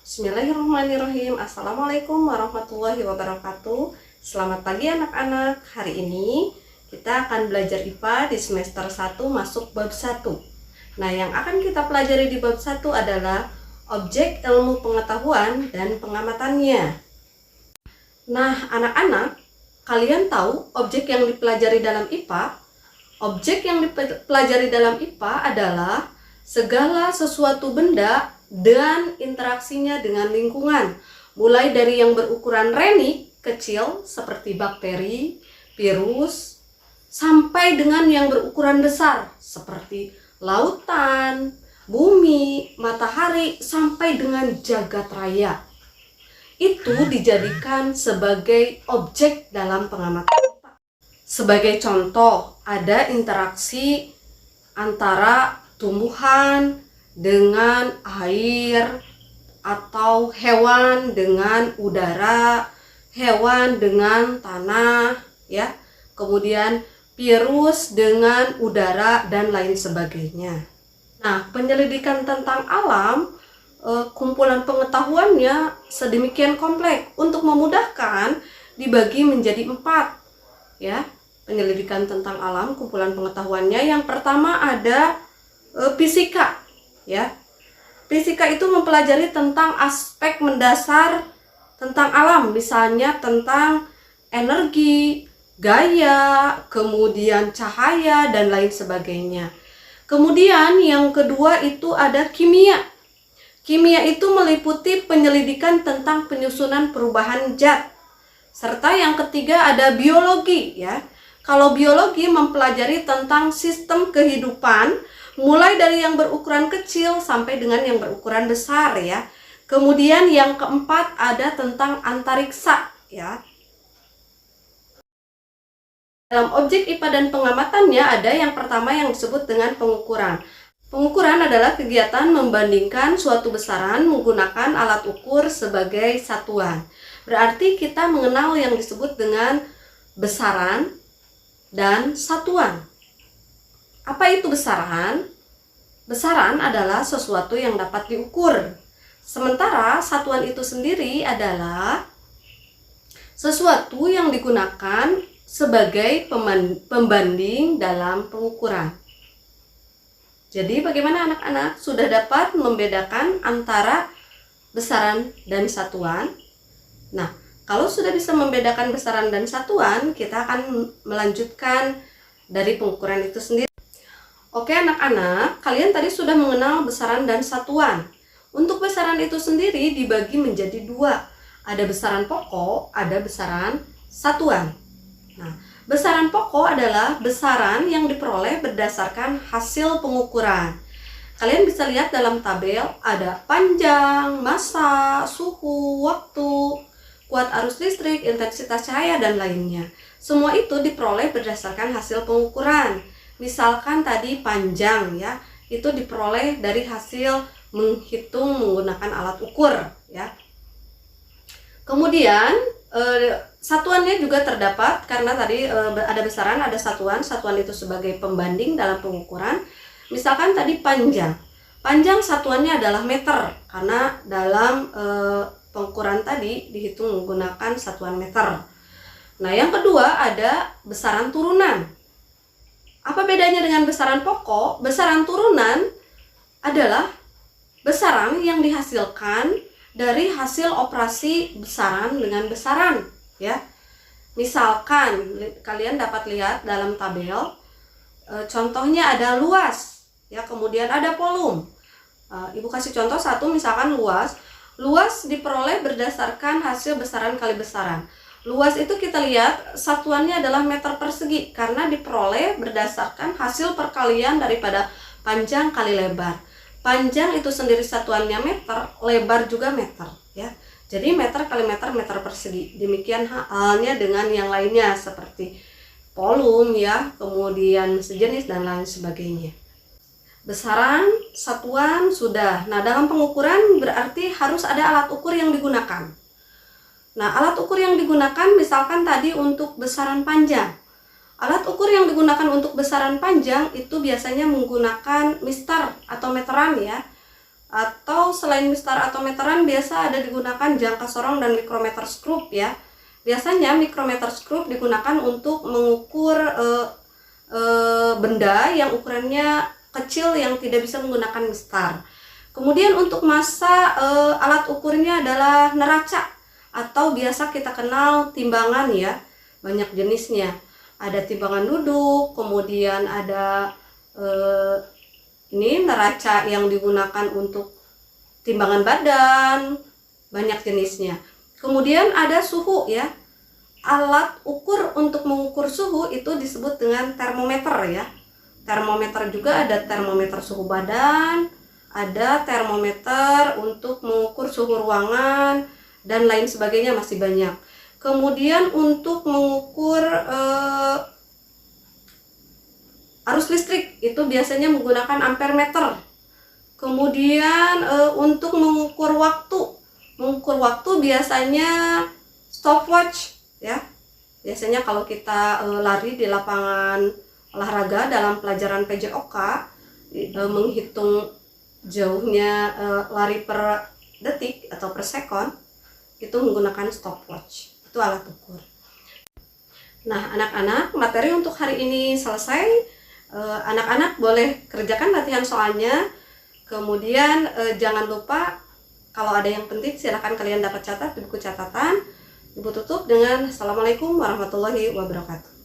Bismillahirrahmanirrahim. Assalamualaikum warahmatullahi wabarakatuh. Selamat pagi anak-anak. Hari ini kita akan belajar IPA di semester 1 masuk bab 1. Nah, yang akan kita pelajari di bab 1 adalah objek ilmu pengetahuan dan pengamatannya. Nah, anak-anak, kalian tahu objek yang dipelajari dalam IPA? Objek yang dipelajari dalam IPA adalah segala sesuatu benda dan interaksinya dengan lingkungan, mulai dari yang berukuran renik kecil seperti bakteri, virus, sampai dengan yang berukuran besar seperti lautan, bumi, matahari, sampai dengan jagat raya. Itu dijadikan sebagai objek dalam pengamatan. Sebagai contoh, ada interaksi antara tumbuhan dengan air, atau hewan dengan udara, hewan dengan tanah, ya. Kemudian virus dengan udara dan lain sebagainya. Nah, penyelidikan tentang alam, kumpulan pengetahuannya sedemikian kompleks. Untuk memudahkan, dibagi menjadi 4, ya. Penyelidikan tentang alam, kumpulan pengetahuannya. Yang pertama ada fisika. Ya, fisika itu mempelajari tentang aspek mendasar tentang alam, misalnya tentang energi, gaya, kemudian cahaya, dan lain sebagainya. Kemudian yang kedua itu ada kimia. Kimia itu meliputi penyelidikan tentang penyusunan perubahan zat. Serta yang ketiga ada biologi, ya. Kalau biologi mempelajari tentang sistem kehidupan, mulai dari yang berukuran kecil sampai dengan yang berukuran besar, ya. Kemudian yang keempat ada tentang antariksa, ya. Dalam objek IPA dan pengamatannya ada yang pertama yang disebut dengan pengukuran. Pengukuran adalah kegiatan membandingkan suatu besaran menggunakan alat ukur sebagai satuan. Berarti kita mengenal yang disebut dengan besaran dan satuan. Apa itu besaran? Besaran adalah sesuatu yang dapat diukur. Sementara satuan itu sendiri adalah sesuatu yang digunakan sebagai pembanding dalam pengukuran. Jadi bagaimana anak-anak? Sudah dapat membedakan antara besaran dan satuan? Nah, kalau sudah bisa membedakan besaran dan satuan, kita akan melanjutkan dari pengukuran itu sendiri. Oke anak-anak, kalian tadi sudah mengenal besaran dan satuan. Untuk besaran itu sendiri dibagi menjadi 2. Ada besaran pokok, ada besaran satuan. Nah, besaran pokok adalah besaran yang diperoleh berdasarkan hasil pengukuran. Kalian bisa lihat dalam tabel ada panjang, massa, suhu, waktu, kuat arus listrik, intensitas cahaya, dan lainnya. Semua itu diperoleh berdasarkan hasil pengukuran. Misalkan tadi panjang, ya, itu diperoleh dari hasil menghitung menggunakan alat ukur, ya. Kemudian satuannya juga terdapat karena tadi ada besaran, ada satuan. Satuan itu sebagai pembanding dalam pengukuran. Misalkan tadi panjang. Panjang satuannya adalah meter karena dalam pengukuran tadi dihitung menggunakan satuan meter. Nah, yang kedua ada besaran turunan. Apa bedanya dengan besaran pokok? Besaran turunan adalah besaran yang dihasilkan dari hasil operasi besaran dengan besaran, ya. Misalkan kalian dapat lihat dalam tabel, contohnya ada luas, ya, kemudian ada volume. Ibu kasih contoh satu, misalkan luas. Luas diperoleh berdasarkan hasil besaran kali besaran. Luas itu kita lihat satuannya adalah meter persegi karena diperoleh berdasarkan hasil perkalian daripada panjang kali lebar. Panjang itu sendiri satuannya meter, lebar juga meter, ya. Jadi meter kali meter, meter persegi. Demikian halnya dengan yang lainnya seperti volume, ya, kemudian sejenis dan lain sebagainya. Besaran, satuan sudah. Nah, dalam pengukuran berarti harus ada alat ukur yang digunakan. Nah, alat ukur yang digunakan misalkan tadi untuk besaran panjang. Alat ukur yang digunakan untuk besaran panjang itu biasanya menggunakan mister atau meteran, ya. atau selain mistar atau meteran biasa ada digunakan jangka sorong dan mikrometer skrup ya. Biasanya mikrometer skrup digunakan untuk mengukur benda yang ukurannya kecil yang tidak bisa menggunakan mistar. Kemudian untuk massa alat ukurnya adalah neraca atau biasa kita kenal timbangan ya. Banyak jenisnya. Ada timbangan duduk, kemudian ada ini neraca yang digunakan untuk timbangan badan, banyak jenisnya. Kemudian ada suhu ya. Alat ukur untuk mengukur suhu itu disebut dengan termometer ya. Termometer juga ada termometer suhu badan, ada termometer untuk mengukur suhu ruangan, dan lain sebagainya, masih banyak. Kemudian untuk mengukur arus listrik itu biasanya menggunakan ampere meter. Kemudian untuk mengukur waktu biasanya stopwatch ya. Biasanya kalau kita lari di lapangan olahraga dalam pelajaran PJOK, menghitung jauhnya lari per detik atau per sekon, itu menggunakan stopwatch. Itu alat ukur. Nah, anak-anak, materi untuk hari ini selesai. Anak-anak boleh kerjakan latihan soalnya. Kemudian jangan lupa kalau ada yang penting silahkan kalian dapat catat di buku catatan. Ibu tutup dengan Assalamualaikum warahmatullahi wabarakatuh.